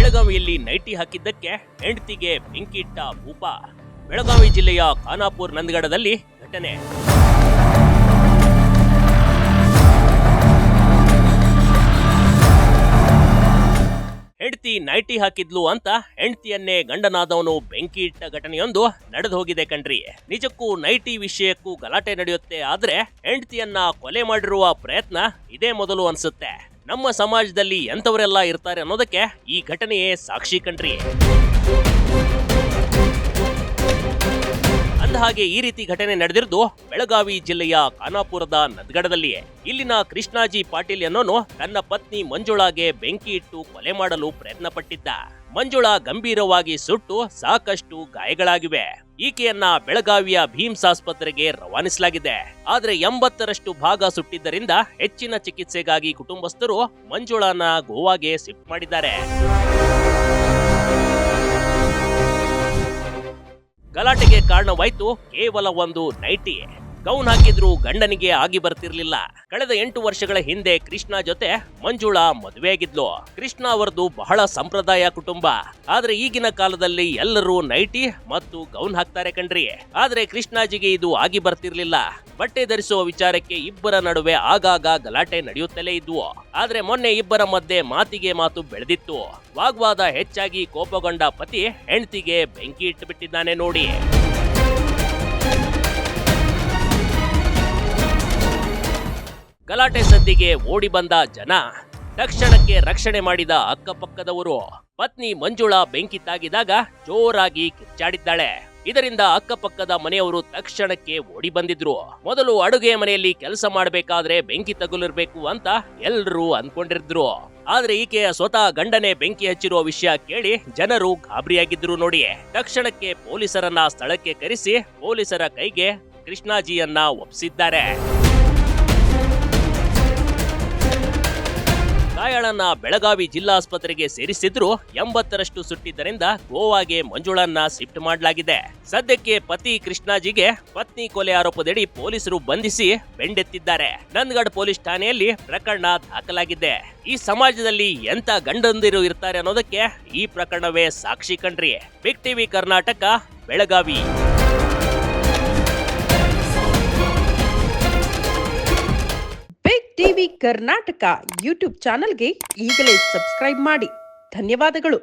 ಬೆಳಗಾವಿಯಲ್ಲಿ ನೈಟಿ ಹಾಕಿದ್ದಕ್ಕೆ ಹೆಂಡತಿಗೆ ಬೆಂಕಿಟ್ಟ ಭೂಪ. ಬೆಳಗಾವಿ ಜಿಲ್ಲೆಯ ಖಾನಾಪುರ ನಂದಗಡದಲ್ಲಿ ಘಟನೆ. ಹೆಂಡತಿ ನೈಟಿ ಹಾಕಿದ್ಲು ಅಂತ ಹೆಂಡತಿಯನ್ನೇ ಗಂಡನಾದವನು ಬೆಂಕಿ ಇಟ್ಟ ಘಟನೆಯೊಂದು ನಡೆದು ಹೋಗಿದೆ ಕಣ್ರಿ. ನಿಜಕ್ಕೂ ನೈಟಿ ವಿಷಯಕ್ಕೂ ಗಲಾಟೆ ನಡೆಯುತ್ತೆ, ಆದ್ರೆ ಹೆಂಡತಿಯನ್ನ ಕೊಲೆ ಮಾಡಿರುವ ಪ್ರಯತ್ನ ಇದೇ ಮೊದಲು ಅನ್ಸುತ್ತೆ. ನಮ್ಮ ಸಮಾಜದಲ್ಲಿ ಎಂತವರೆಲ್ಲ ಇರ್ತಾರೆ ಅನ್ನೋದಕ್ಕೆ ಈ ಘಟನೆಯೇ ಸಾಕ್ಷಿ ಕಣ್ರಿ. ಅಂದಹಾಗೆ ಈ ರೀತಿ ಘಟನೆ ನಡೆದಿರುವುದು ಬೆಳಗಾವಿ ಜಿಲ್ಲೆಯ ಖಾನಾಪುರದ ನಂದಗಡದಲ್ಲಿ. ಇಲ್ಲಿನ ಕೃಷ್ಣಾಜಿ ಪಾಟೀಲ್ ಅನ್ನೋನು ತನ್ನ ಪತ್ನಿ ಮಂಜುಳಾಗೆ ಬೆಂಕಿ ಇಟ್ಟು ಕೊಲೆ ಮಾಡಲು ಪ್ರಯತ್ನ ಪಟ್ಟಿದ್ದ. ಮಂಜುಳಾ ಗಂಭೀರವಾಗಿ ಸುಟ್ಟು ಸಾಕಷ್ಟು ಗಾಯಗಳಾಗಿವೆ. ಈಕೆಯನ್ನ ಬೆಳಗಾವಿಯ ಭೀಮ್ಸ್ ಆಸ್ಪತ್ರೆಗೆ ರವಾನಿಸಲಾಗಿದೆ. ಆದ್ರೆ 80ರಷ್ಟು ಭಾಗ ಸುಟ್ಟಿದ್ದರಿಂದ ಹೆಚ್ಚಿನ ಚಿಕಿತ್ಸೆಗಾಗಿ ಕುಟುಂಬಸ್ಥರು ಮಂಜುಳಾನ ಗೋವಾಗೆ ಶಿಫ್ಟ್ ಮಾಡಿದ್ದಾರೆ. ಗಲಾಟೆಗೆ ಕಾರಣವಾಯ್ತು ಕೇವಲ ಒಂದು ನೈಟಿ. ಗೌನ್ ಹಾಕಿದ್ರು ಗಂಡನಿಗೆ ಆಗಿ ಬರ್ತಿರ್ಲಿಲ್ಲ. ಕಳೆದ 8 ವರ್ಷಗಳ ಹಿಂದೆ ಕೃಷ್ಣ ಜೊತೆ ಮಂಜುಳಾ ಮದುವೆಯಾಗಿದ್ಲು. ಕೃಷ್ಣ ಅವರದು ಬಹಳ ಸಂಪ್ರದಾಯ ಕುಟುಂಬ. ಆದ್ರೆ ಈಗಿನ ಕಾಲದಲ್ಲಿ ಎಲ್ಲರೂ ನೈಟಿ ಮತ್ತು ಗೌನ್ ಹಾಕ್ತಾರೆ ಕಣ್ರಿ. ಆದ್ರೆ ಕೃಷ್ಣಾಜಿಗೆ ಇದು ಆಗಿ ಬರ್ತಿರ್ಲಿಲ್ಲ. ಬಟ್ಟೆ ಧರಿಸುವ ವಿಚಾರಕ್ಕೆ ಇಬ್ಬರ ನಡುವೆ ಆಗಾಗ ಗಲಾಟೆ ನಡೆಯುತ್ತಲೇ ಇದ್ವು. ಆದ್ರೆ ಮೊನ್ನೆ ಇಬ್ಬರ ಮಧ್ಯೆ ಮಾತಿಗೆ ಮಾತು ಬೆಳೆದಿತ್ತು. ವಾಗ್ವಾದ ಹೆಚ್ಚಾಗಿ ಕೋಪಗೊಂಡ ಪತಿ ಹೆಂಡತಿಗೆ ಬೆಂಕಿ ಇಟ್ಟು ಬಿಟ್ಟಿದ್ದಾನೆ ನೋಡಿ. ಗಲಾಟೆ ಸದ್ದಿಗೆ ಓಡಿ ಬಂದ ಜನ, ತಕ್ಷಣಕ್ಕೆ ರಕ್ಷಣೆ ಮಾಡಿದ ಅಕ್ಕಪಕ್ಕದವರು. ಪತ್ನಿ ಮಂಜುಳಾ ಬೆಂಕಿ ತಾಗಿದಾಗ ಜೋರಾಗಿ ಕಿಚ್ಚಾಡಿದ್ದಾಳೆ. ಇದರಿಂದ ಅಕ್ಕಪಕ್ಕದ ಮನೆಯವರು ತಕ್ಷಣಕ್ಕೆ ಓಡಿ ಬಂದಿದ್ರು. ಮೊದಲು ಅಡುಗೆ ಮನೆಯಲ್ಲಿ ಕೆಲಸ ಮಾಡಬೇಕಾದ್ರೆ ಬೆಂಕಿ ತಗುಲಿರ್ಬೇಕು ಅಂತ ಎಲ್ರೂ ಅನ್ಕೊಂಡಿದ್ರು. ಆದ್ರೆ ಈಕೆಯ ಸ್ವತಃ ಗಂಡನೇ ಬೆಂಕಿ ಹಚ್ಚಿರುವ ವಿಷಯ ಕೇಳಿ ಜನರು ಗಾಬರಿಯಾಗಿದ್ರು ನೋಡಿ. ತಕ್ಷಣಕ್ಕೆ ಪೊಲೀಸರನ್ನ ಸ್ಥಳಕ್ಕೆ ಕರೆಸಿ ಪೊಲೀಸರ ಕೈಗೆ ಕೃಷ್ಣಾಜಿಯನ್ನ ಒಪ್ಪಿಸಿದ್ದಾರೆ. ಗಾಯಾಳನ್ನ ಬೆಳಗಾವಿ ಜಿಲ್ಲಾಸ್ಪತ್ರೆಗೆ ಸೇರಿಸಿದ್ರು. 80ರಷ್ಟು ಸುಟ್ಟಿದ್ದರಿಂದ ಗೋವಾಗೆ ಮಂಜುಳನ್ನ ಶಿಫ್ಟ್ ಮಾಡಲಾಗಿದೆ. ಸದ್ಯಕ್ಕೆ ಪತಿ ಕೃಷ್ಣಾಜಿಗೆ ಪತ್ನಿ ಕೊಲೆ ಆರೋಪದಡಿ ಪೊಲೀಸರು ಬಂಧಿಸಿ ಬೆಂಡೆತ್ತಿದ್ದಾರೆ. ನಂದಗಡ ಪೊಲೀಸ್ ಠಾಣೆಯಲ್ಲಿ ಪ್ರಕರಣ ದಾಖಲಾಗಿದೆ. ಈ ಸಮಾಜದಲ್ಲಿ ಎಂತ ಗಂಡಂದಿರು ಇರ್ತಾರೆ ಅನ್ನೋದಕ್ಕೆ ಈ ಪ್ರಕರಣವೇ ಸಾಕ್ಷಿ ಕಣ್ರಿ. Big TV Karnataka, Belagavi. TV Karnataka YouTube ಚಾನೆಲ್ಗೆ ಈಗಲೇ ಸಬ್ಸ್ಕ್ರೈಬ್ ಮಾಡಿ. ಧನ್ಯವಾದಗಳು.